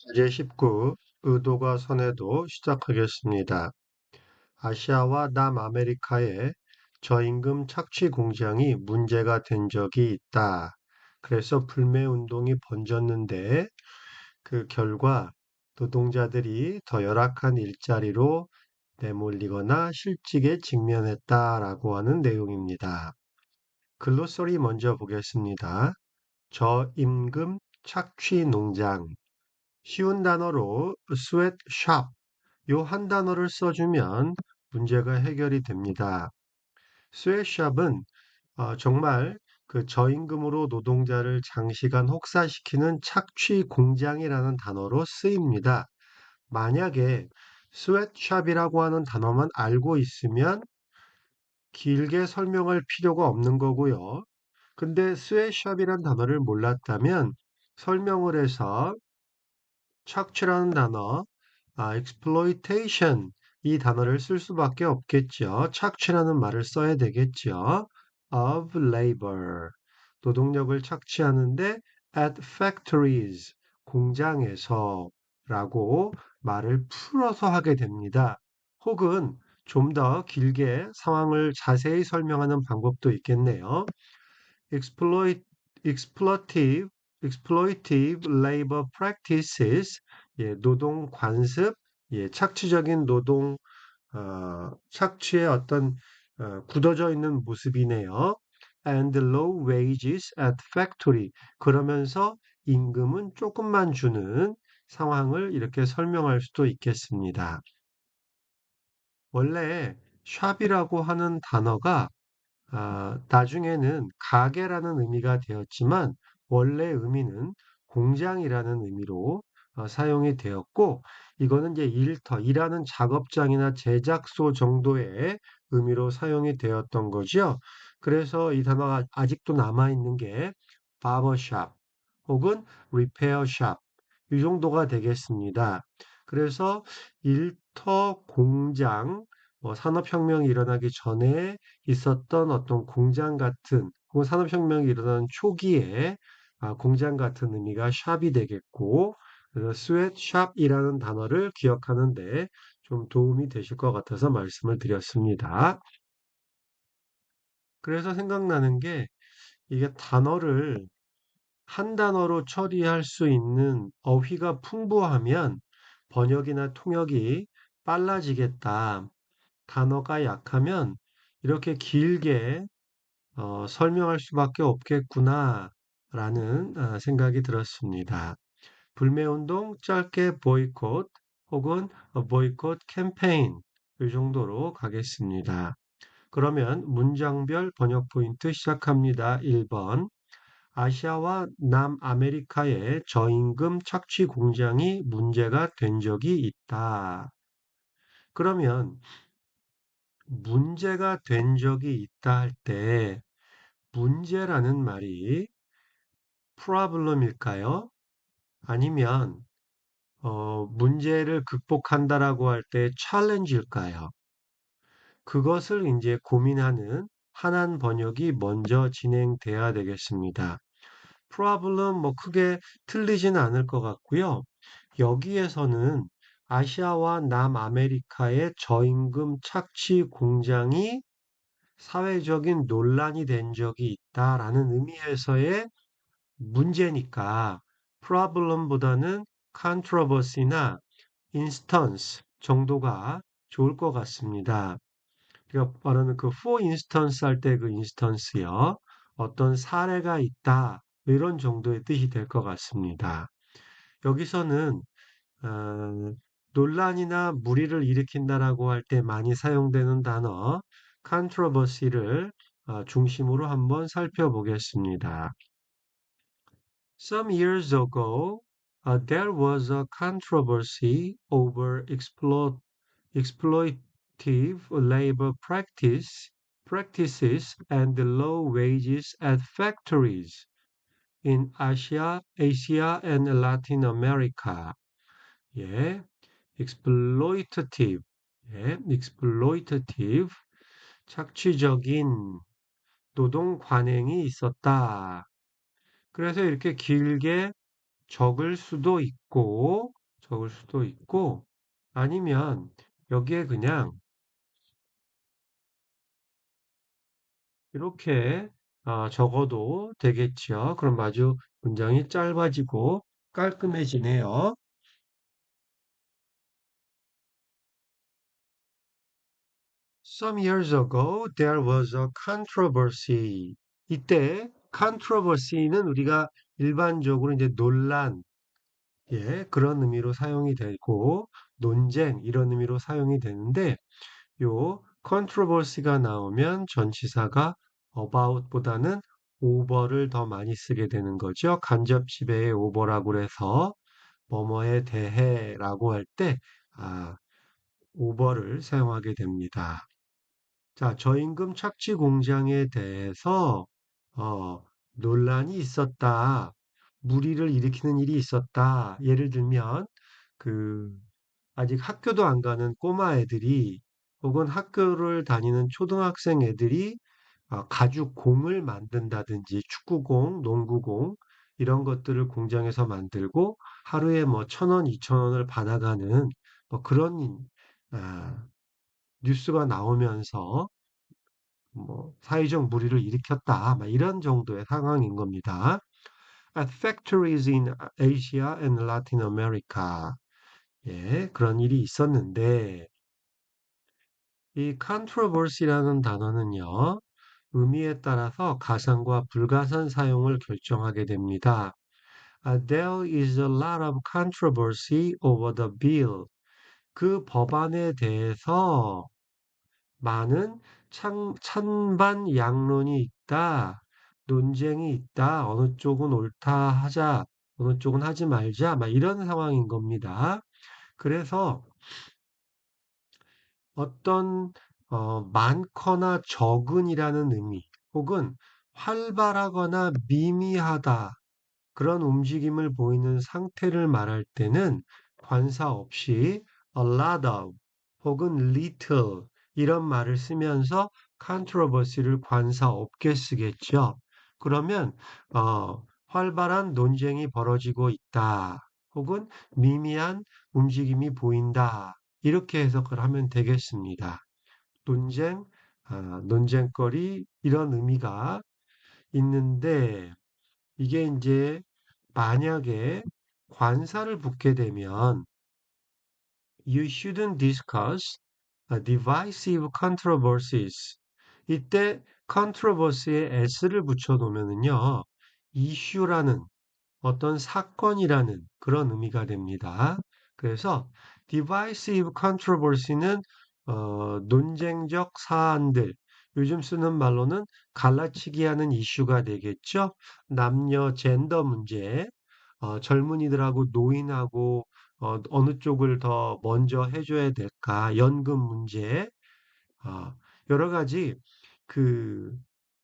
제19 의도가 선에도 시작하겠습니다. 아시아와 남아메리카의 저임금 착취 공장이 문제가 된 적이 있다. 그래서 불매 운동이 번졌는데 그 결과 노동자들이 더 열악한 일자리로 내몰리거나 실직에 직면했다라고 하는 내용입니다. 글로서리 먼저 보겠습니다. 저임금 착취 농장. 쉬운 단어로 sweatshop 요 한 단어를 써주면 문제가 해결이 됩니다. sweatshop은 정말 그 저임금으로 노동자를 장시간 혹사시키는 착취 공장이라는 단어로 쓰입니다. 만약에 sweatshop이라고 하는 단어만 알고 있으면 길게 설명할 필요가 없는 거고요. 근데 sweatshop이라는 단어를 몰랐다면 설명을 해서 착취라는 단어, exploitation 이 단어를 쓸 수밖에 없겠죠. 착취라는 말을 써야 되겠죠. of labor 노동력을 착취하는데 at factories 공장에서 라고 말을 풀어서 하게 됩니다. 혹은 좀 더 길게 상황을 자세히 설명하는 방법도 있겠네요. exploit, exploitive, exploitive labor practices, 노동 관습, 착취적인 노동, 착취의 어떤 굳어져 있는 모습이네요. And low wages at factory. 그러면서 임금은 조금만 주는 상황을 이렇게 설명할 수도 있겠습니다. 원래 샵이라고 하는 단어가 나중에는 가게라는 의미가 되었지만 원래 의미는 공장이라는 의미로 사용이 되었고 이거는 이제 일하는 작업장이나 제작소 정도의 의미로 사용이 되었던 거죠. 그래서 이 단어가 아직도 남아있는 게 바버샵 혹은 리페어샵 이 정도가 되겠습니다. 그래서 일터 공장 산업혁명이 일어나기 전에 있었던 어떤 공장 같은 혹은 산업혁명이 일어나는 초기에 공장 같은 의미가 샵이 되겠고 그래서 스웨트샵이라는 단어를 기억하는데 좀 도움이 되실 것 같아서 말씀을 드렸습니다. 그래서 생각나는 게 이게 단어를 한 단어로 처리할 수 있는 어휘가 풍부하면 번역이나 통역이 빨라지겠다. 단어가 약하면 이렇게 길게 설명할 수밖에 없겠구나라는 생각이 들었습니다. 불매운동 짧게 보이콧 혹은 보이콧 캠페인 이 정도로 가겠습니다. 그러면 문장별 번역 포인트 시작합니다. 1번 아시아와 남아메리카의 저임금 착취 공장이 문제가 된 적이 있다. 그러면 문제가 된 적이 있다 할 때 문제라는 말이 problem일까요? 아니면 문제를 극복한다라고 할 때 challenge일까요? 그것을 이제 고민하는 한한 번역이 먼저 진행돼야 되겠습니다. problem 뭐 크게 틀리지는 않을 것 같고요. 여기에서는 아시아와 남아메리카의 저임금 착취 공장이 사회적인 논란이 된 적이 있다라는 의미에서의 문제니까 problem보다는 controversy나 instance 정도가 좋을 것 같습니다. 그러니까 말하는 그 for instance 할 때 그 instance요. 어떤 사례가 있다. 이런 정도의 뜻이 될 것 같습니다. 여기서는 어, 논란이나 물의를 일으킨다라고 할 때 많이 사용되는 단어 controversy를 중심으로 한번 살펴보겠습니다. Some years ago, there was a controversy over exploitative labor practices and low wages at factories in Asia and Latin America. 예, exploitative, exploitative, 착취적인 노동 관행이 있었다. 그래서 이렇게 길게 적을 수도 있고, 아니면 여기에 그냥 이렇게 적어도 되겠죠. 그럼 아주 문장이 짧아지고 깔끔해지네요. Some years ago, there was a controversy. 이때 controversy는 우리가 일반적으로 이제 논란, 예, 그런 의미로 사용이 되고 논쟁 이런 의미로 사용이 되는데 요 controversy가 나오면 전치사가 about보다는 over를 더 많이 쓰게 되는 거죠. 간접 지배의 over라고 그래서 뭐뭐에 대해라고 할 때 over를 사용하게 됩니다. 자, 저임금 착취 공장에 대해서 어, 논란이 있었다. 물의를 일으키는 일이 있었다. 예를 들면 그 아직 학교도 안 가는 꼬마 애들이 혹은 학교를 다니는 초등학생 애들이 가죽 공을 만든다든지 축구공, 농구공 이런 것들을 공장에서 만들고 하루에 뭐 1,000원, 2,000원을 받아가는 뭐 그런 아, 뉴스가 나오면서 뭐 사회적 물의를 일으켰다. 막 이런 정도의 상황인 겁니다. At factories in Asia and Latin America. 예, 그런 일이 있었는데 이 controversy라는 단어는요, 의미에 따라서 가산과 불가산 사용을 결정하게 됩니다. There is a lot of controversy over the bill. 그 법안에 대해서 많은 찬반 양론이 있다, 논쟁이 있다, 어느 쪽은 옳다 하자, 어느 쪽은 하지 말자, 막 이런 상황인 겁니다. 그래서 어떤 많거나 적은이라는 의미, 혹은 활발하거나 미미하다 그런 움직임을 보이는 상태를 말할 때는 관사 없이 a lot of 혹은 little 이런 말을 쓰면서 controversy를 관사 없게 쓰겠죠. 그러면 활발한 논쟁이 벌어지고 있다. 혹은 미미한 움직임이 보인다. 이렇게 해석을 하면 되겠습니다. 논쟁, 논쟁거리 이런 의미가 있는데 이게 이제 만약에 관사를 붙게 되면 you shouldn't discuss divisive controversies. 이때 controversy에 s를 붙여 놓으면은요, issue라는 어떤 사건이라는 그런 의미가 됩니다. 그래서 divisive controversy는 논쟁적 사안들, 요즘 쓰는 말로는 갈라치기 하는 이슈가 되겠죠. 남녀 젠더 문제, 젊은이들하고 노인하고 어느 쪽을 더 먼저 해줘야 될까, 연금 문제, 여러 가지 그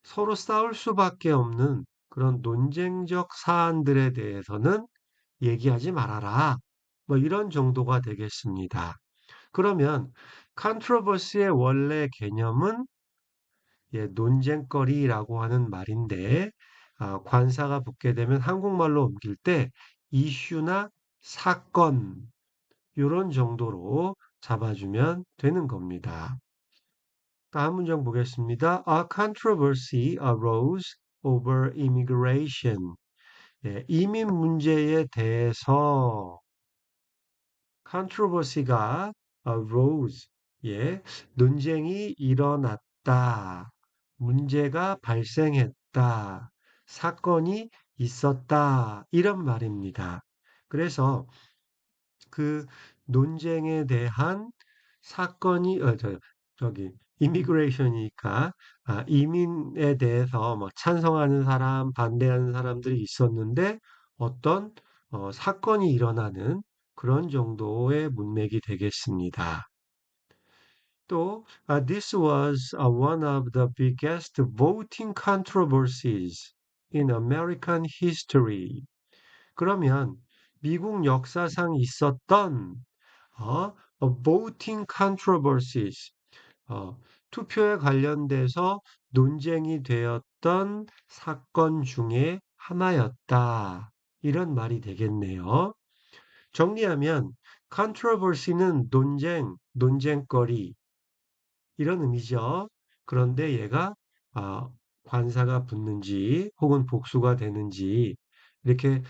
서로 싸울 수밖에 없는 그런 논쟁적 사안들에 대해서는 얘기하지 말아라. 뭐 이런 정도가 되겠습니다. 그러면 controversy의 원래 개념은 예, 논쟁거리라고 하는 말인데 관사가 붙게 되면 한국말로 옮길 때 이슈나 사건 이런 정도로 잡아주면 되는 겁니다. 다음 문장 보겠습니다. A controversy arose over immigration. 예, 이민 문제에 대해서 controversy가 arose, 예, 논쟁이 일어났다, 문제가 발생했다, 사건이 있었다, 이런 말입니다. 그래서 그 논쟁에 대한 사건이 저기 이미그레이션이니까 이민에 대해서 뭐 찬성하는 사람, 반대하는 사람들이 있었는데 어떤 사건이 일어나는 그런 정도의 문맥이 되겠습니다. 또 this was one of the biggest voting controversies in American history. 그러면 미국 역사상 있었던 voting controversies, 투표에 관련돼서 논쟁이 되었던 사건 중에 하나였다. 이런 말이 되겠네요. 정리하면 controversy는 논쟁, 논쟁거리 이런 의미죠. 그런데 얘가 아, 관사가 붙는지 혹은 복수가 되는지 이렇게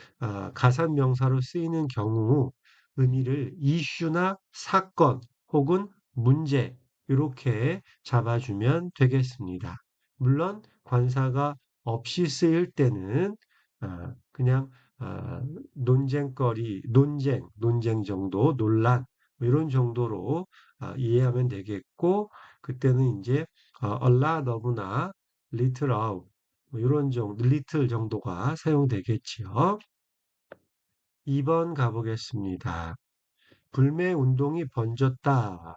가산명사로 쓰이는 경우 의미를 이슈나 사건 혹은 문제 이렇게 잡아주면 되겠습니다. 물론 관사가 없이 쓰일 때는 그냥 논쟁거리, 논쟁 정도, 논란 뭐 이런 정도로 이해하면 되겠고 그때는 이제 a lot of나 little of 뭐 이런 정도, little 정도가 사용되겠지요. 2번 가보겠습니다. 불매 운동이 번졌다.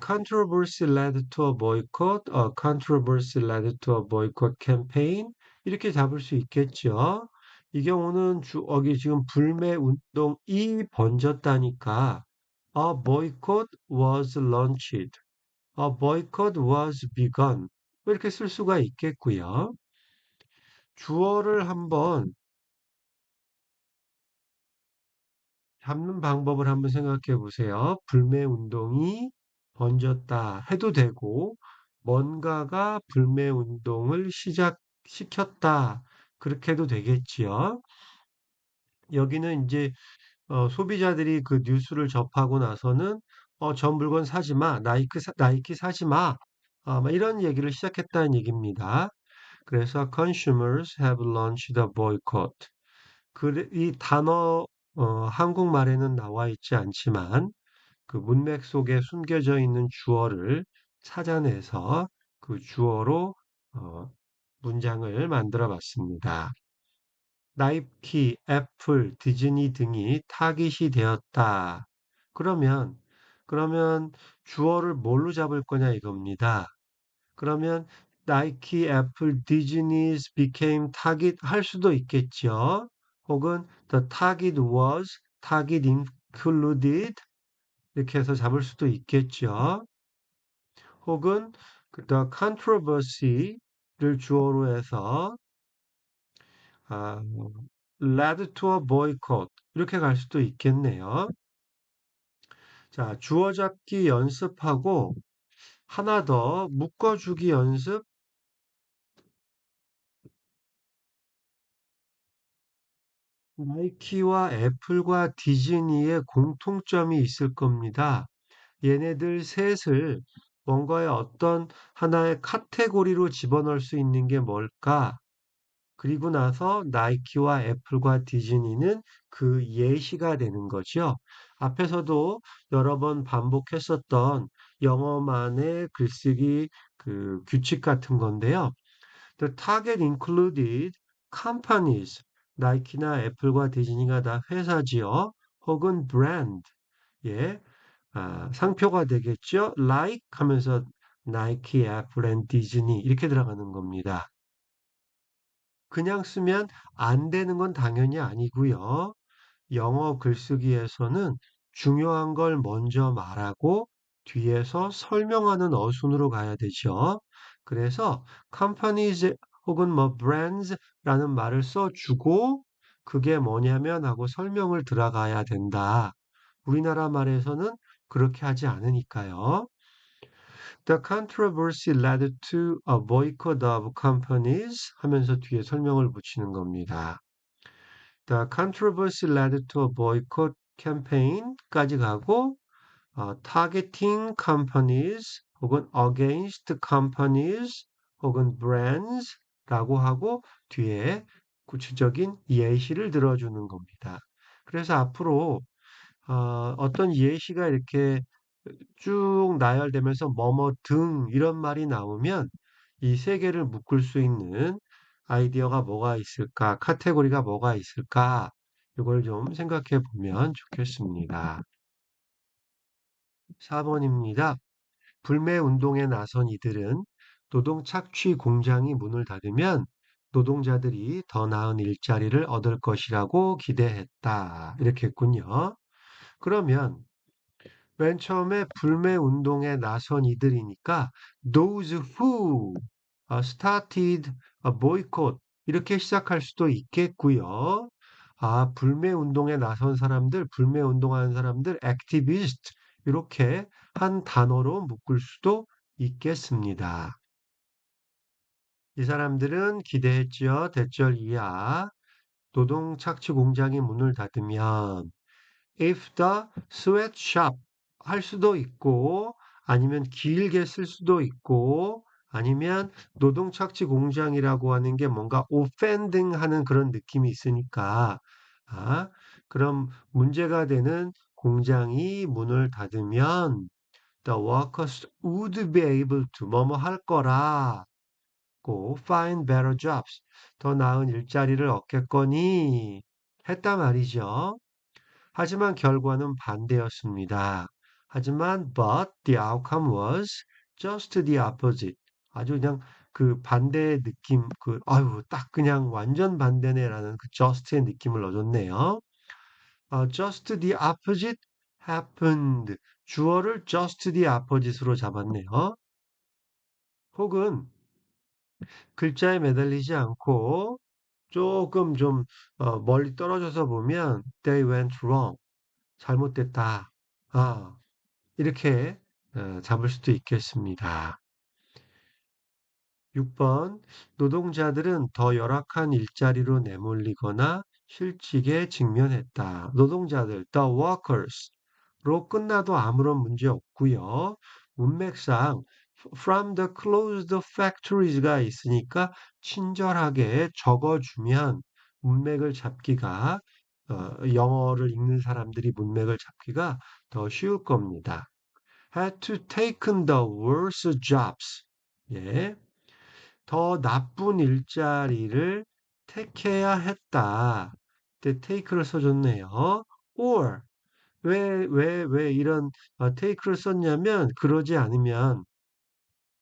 Controversy led to a boycott, controversy led to a boycott campaign 이렇게 잡을 수 있겠죠. 이 경우는 여기 지금 불매 운동이 번졌다니까 a boycott was launched. A boycott was begun. 뭐 이렇게 쓸 수가 있겠고요. 주어를 한번 잡는 방법을 한번 생각해 보세요. 불매 운동이 번졌다 해도 되고, 뭔가가 불매 운동을 시작시켰다. 그렇게 해도 되겠지요. 여기는 이제 소비자들이 그 뉴스를 접하고 나서는 저 물건 사지 마, 나이키 사지 마, 막 이런 얘기를 시작했다는 얘기입니다. 그래서 consumers have launched a boycott. 이 단어 한국말에는 나와 있지 않지만 그 문맥 속에 숨겨져 있는 주어를 찾아내서 그 주어로 어, 문장을 만들어 봤습니다. 나이키, 애플, 디즈니 등이 타깃이 되었다. 그러면 그러면 주어를 뭘로 잡을 거냐 이겁니다. 그러면 나이키, 애플, 디즈니's became target 할 수도 있겠죠. 혹은 the target was, target included 이렇게 해서 잡을 수도 있겠죠. 혹은 the controversy를 주어로 해서 아, led to a boycott 이렇게 갈 수도 있겠네요. 자, 주어 잡기 연습하고 하나 더 묶어주기 연습. 나이키와 애플과 디즈니의 공통점이 있을 겁니다. 얘네들 셋을 뭔가의 어떤 하나의 카테고리로 집어넣을 수 있는 게 뭘까? 그리고 나서 나이키와 애플과 디즈니는 그 예시가 되는 거죠. 앞에서도 여러 번 반복했었던 영어만의 글쓰기 그 규칙 같은 건데요. The target included companies. 나이키나 애플과 디즈니가 다 회사지요. 혹은 brand. 예. 상표가 되겠죠. Like 하면서 나이키, 애플, 앤 디즈니 이렇게 들어가는 겁니다. 그냥 쓰면 안 되는 건 당연히 아니고요. 영어 글쓰기에서는 중요한 걸 먼저 말하고 뒤에서 설명하는 어순으로 가야 되죠. 그래서 companies 혹은 뭐 brands라는 말을 써주고 그게 뭐냐면 하고 설명을 들어가야 된다. 우리나라 말에서는 그렇게 하지 않으니까요. The controversy led to a boycott of companies 하면서 뒤에 설명을 붙이는 겁니다. The controversy led to a boycott campaign까지 가고 targeting companies 혹은 against companies 혹은 brands라고 하고 뒤에 구체적인 예시를 들어주는 겁니다. 그래서 앞으로 어떤 예시가 이렇게 쭉 나열되면서 뭐뭐 등 이런 말이 나오면 이 세 개를 묶을 수 있는 아이디어가 뭐가 있을까, 카테고리가 뭐가 있을까, 이걸 좀 생각해 보면 좋겠습니다. 4번입니다. 불매 운동에 나선 이들은 노동 착취 공장이 문을 닫으면 노동자들이 더 나은 일자리를 얻을 것이라고 기대했다. 이렇게 했군요. 그러면 맨 처음에 불매 운동에 나선 이들이니까 those who started a boycott 이렇게 시작할 수도 있겠고요. 아, 불매 운동에 나선 사람들, 불매 운동하는 사람들, activist 이렇게 한 단어로 묶을 수도 있겠습니다. 이 사람들은 기대했지요. 대절 이하. 노동 착취 공장이 문을 닫으면 if the sweatshop 할 수도 있고 아니면 길게 쓸 수도 있고 아니면 노동 착취 공장이라고 하는 게 뭔가 offending 하는 그런 느낌이 있으니까 아, 그럼 문제가 되는 공장이 문을 닫으면 the workers would be able to 뭐뭐 할 거라 고 find better jobs 더 나은 일자리를 얻겠거니 했단 말이죠. 하지만 결과는 반대였습니다. 하지만 but the outcome was just the opposite. 아주 그냥 그 반대의 느낌, 그 아유 딱 그냥 완전 반대네라는 그 just의 느낌을 얻었네요. just the opposite happened. 주어를 just the opposite으로 잡았네요. 혹은 글자에 매달리지 않고 조금 좀 멀리 떨어져서 보면 they went wrong. 잘못됐다. 아, 이렇게 잡을 수도 있겠습니다. 6번 노동자들은 더 열악한 일자리로 내몰리거나 실직에 직면했다. 노동자들, the workers로 끝나도 아무런 문제 없고요. 문맥상 from the closed factories가 있으니까 친절하게 적어주면 문맥을 잡기가 영어를 읽는 사람들이 문맥을 잡기가 더 쉬울 겁니다. had to taken the worst jobs. 예. 더 나쁜 일자리를 택해야 했다. 때 take를 써줬네요. or 왜 이런 take를 썼냐면 그러지 않으면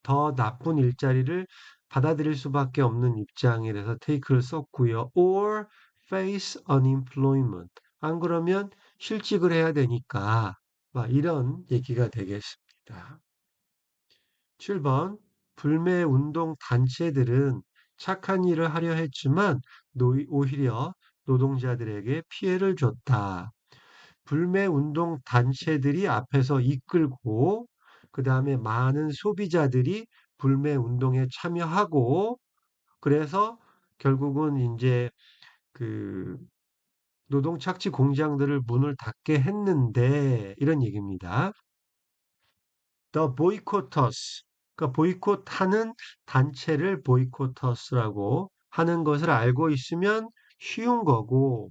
더 나쁜 일자리를 받아들일 수밖에 없는 입장이라서 take를 썼고요. or face unemployment. 안 그러면 실직을 해야 되니까 막 이런 얘기가 되겠습니다. 7번 불매 운동 단체들은 착한 일을 하려 했지만 오히려 노동자들에게 피해를 줬다. 불매 운동 단체들이 앞에서 이끌고 그다음에 많은 소비자들이 불매 운동에 참여하고 그래서 결국은 이제 그 노동 착취 공장들을 문을 닫게 했는데 이런 얘기입니다. The boycotters. 그러니까 보이콧하는 단체를 boycotters라고 하는 것을 알고 있으면 쉬운 거고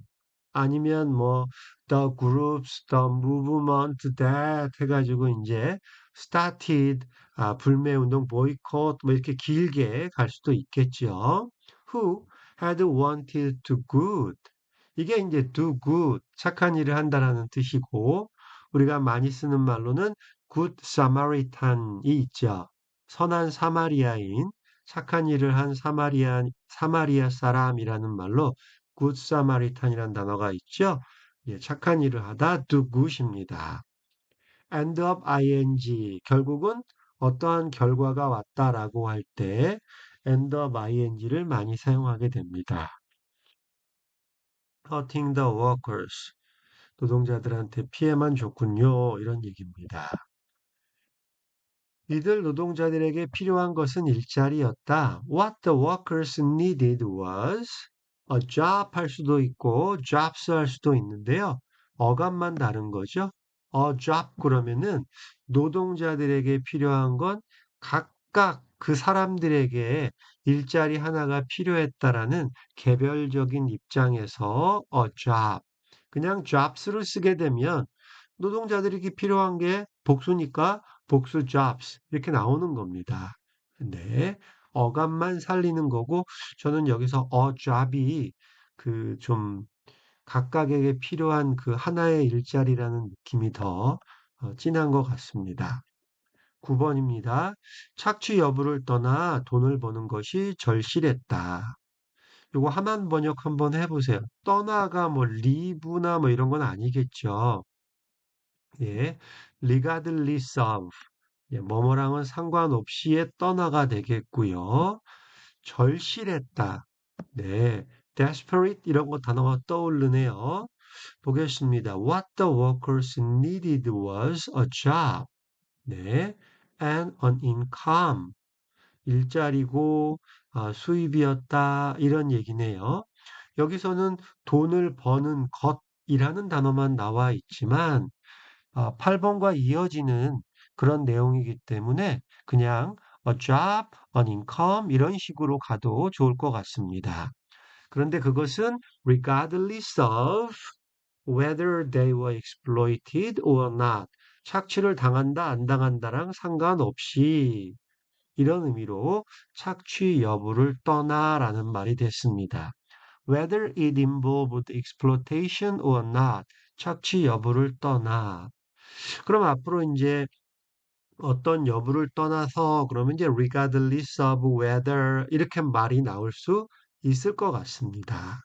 아니면 뭐 the groups, the movement that 해가지고 이제 started 불매 운동 boycott 뭐 이렇게 길게 갈 수도 있겠죠. Who had wanted to good. 이게 이제 do good, 착한 일을 한다라는 뜻이고, 우리가 많이 쓰는 말로는 good Samaritan이 있죠. 선한 사마리아인, 착한 일을 한 사마리아 사람이라는 말로 good Samaritan이라는 단어가 있죠. 예, 착한 일을 하다 do good입니다. end up ing, 결국은 어떠한 결과가 왔다라고 할 때 end up ing를 많이 사용하게 됩니다. hurting the workers. 노동자들한테 피해만 줬군요. 이런 얘기입니다. 이들 노동자들에게 필요한 것은 일자리였다. What the workers needed was a job 할 수도 있고 jobs 할 수도 있는데요. 어감만 다른 거죠. a job 그러면은 노동자들에게 필요한 건 각각 그 사람들에게 일자리 하나가 필요했다라는 개별적인 입장에서 a job. 그냥 jobs를 쓰게 되면 노동자들에게 필요한 게 복수니까 복수 jobs 이렇게 나오는 겁니다. 근데 어감만 살리는 거고 저는 여기서 job이 그 좀 각각에게 필요한 그 하나의 일자리라는 느낌이 더 진한 것 같습니다. 9번입니다. 착취 여부를 떠나 돈을 버는 것이 절실했다. 요거 하만 번역 한번 해보세요. 떠나가 뭐 리브나 뭐 이런 건 아니겠죠. 예, regardless of 예, 뭐뭐랑은 상관없이의 떠나가 되겠고요. 절실했다. 네, desperate 이런 거 단어가 떠오르네요. 보겠습니다. What the workers needed was a job. 네, and an income. 일자리고 수입이었다 이런 얘기네요. 여기서는 돈을 버는 것이라는 단어만 나와 있지만 8번과 이어지는 그런 내용이기 때문에 그냥 a job, an income 이런 식으로 가도 좋을 것 같습니다. 그런데 그것은 regardless of whether they were exploited or not. 착취를 당한다, 안 당한다랑 상관없이 이런 의미로 착취 여부를 떠나라는 말이 됐습니다. Whether it involved exploitation or not. 착취 여부를 떠나. 그럼 앞으로 이제 어떤 여부를 떠나서 그러면 이제 regardless of whether 이렇게 말이 나올 수 있을 것 같습니다.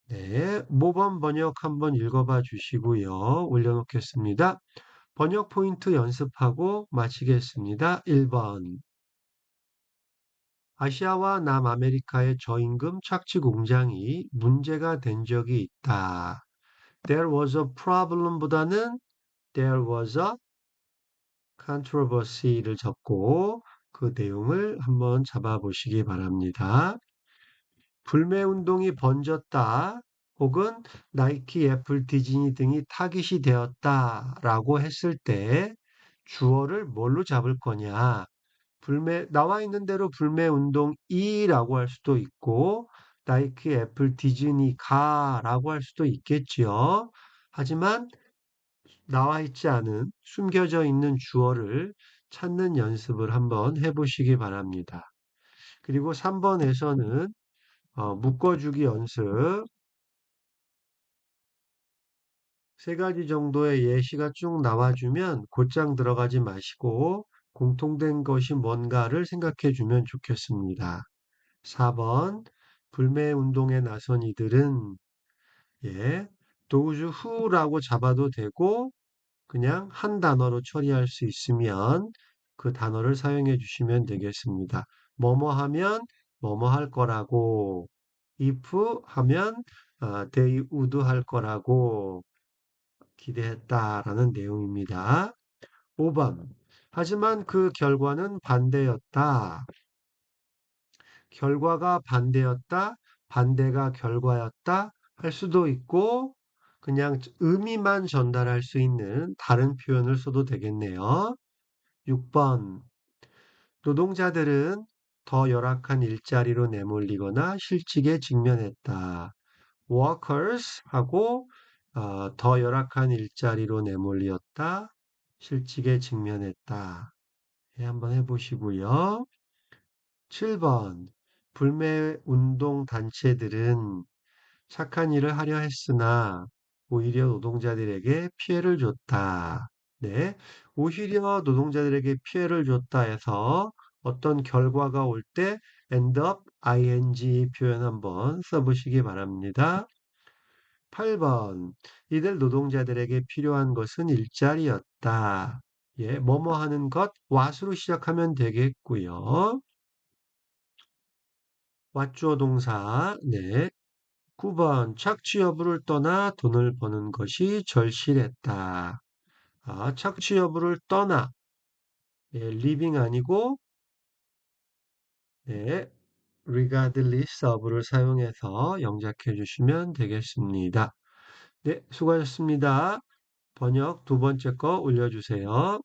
네, 모범 번역 한번 읽어봐 주시고요. 올려놓겠습니다. 번역 포인트 연습하고 마치겠습니다. 1번. 아시아와 남아메리카의 저임금 착취 공장이 문제가 된 적이 있다. There was a problem보다는 there was a controversy를 적고 그 내용을 한번 잡아보시기 바랍니다. 불매운동이 번졌다 혹은 나이키, 애플, 디즈니 등이 타깃이 되었다라고 했을 때 주어를 뭘로 잡을 거냐? 나와 있는 대로 불매운동이라고 할 수도 있고 나이키, 애플, 디즈니가라고 할 수도 있겠지요. 하지만 나와 있지 않은 숨겨져 있는 주어를 찾는 연습을 한번 해보시기 바랍니다. 그리고 3번에서는 묶어주기 연습 세 가지 정도의 예시가 쭉 나와주면 곧장 들어가지 마시고 공통된 것이 뭔가를 생각해 주면 좋겠습니다. 4번 불매 운동에 나선 이들은 예, those who라고 잡아도 되고 그냥 한 단어로 처리할 수 있으면 그 단어를 사용해 주시면 되겠습니다. 뭐뭐 하면 뭐뭐 할 거라고 if 하면 they would 할 거라고 기대했다라는 내용입니다. 5번. 하지만 그 결과는 반대였다. 결과가 반대였다. 반대가 결과였다. 할 수도 있고 그냥 의미만 전달할 수 있는 다른 표현을 써도 되겠네요. 6번. 노동자들은 더 열악한 일자리로 내몰리거나 실직에 직면했다. workers 하고 더 열악한 일자리로 내몰렸다. 실직에 직면했다. 예, 한번 해보시고요. 7번. 불매 운동 단체들은 착한 일을 하려 했으나 오히려 노동자들에게 피해를 줬다. 네. 오히려 노동자들에게 피해를 줬다 해서 어떤 결과가 올 때 end up ing 표현 한번 써보시기 바랍니다. 8번. 이들 노동자들에게 필요한 것은 일자리였다. 예, 뭐뭐 하는 것, what으로 시작하면 되겠고요. 왓주어 동사, 네. 9번. 착취 여부를 떠나 돈을 버는 것이 절실했다. 착취 여부를 떠나, 예, living 아니고, 네, regardless of를 사용해서 영작해 주시면 되겠습니다. 네, 수고하셨습니다. 번역 두 번째 거 올려주세요.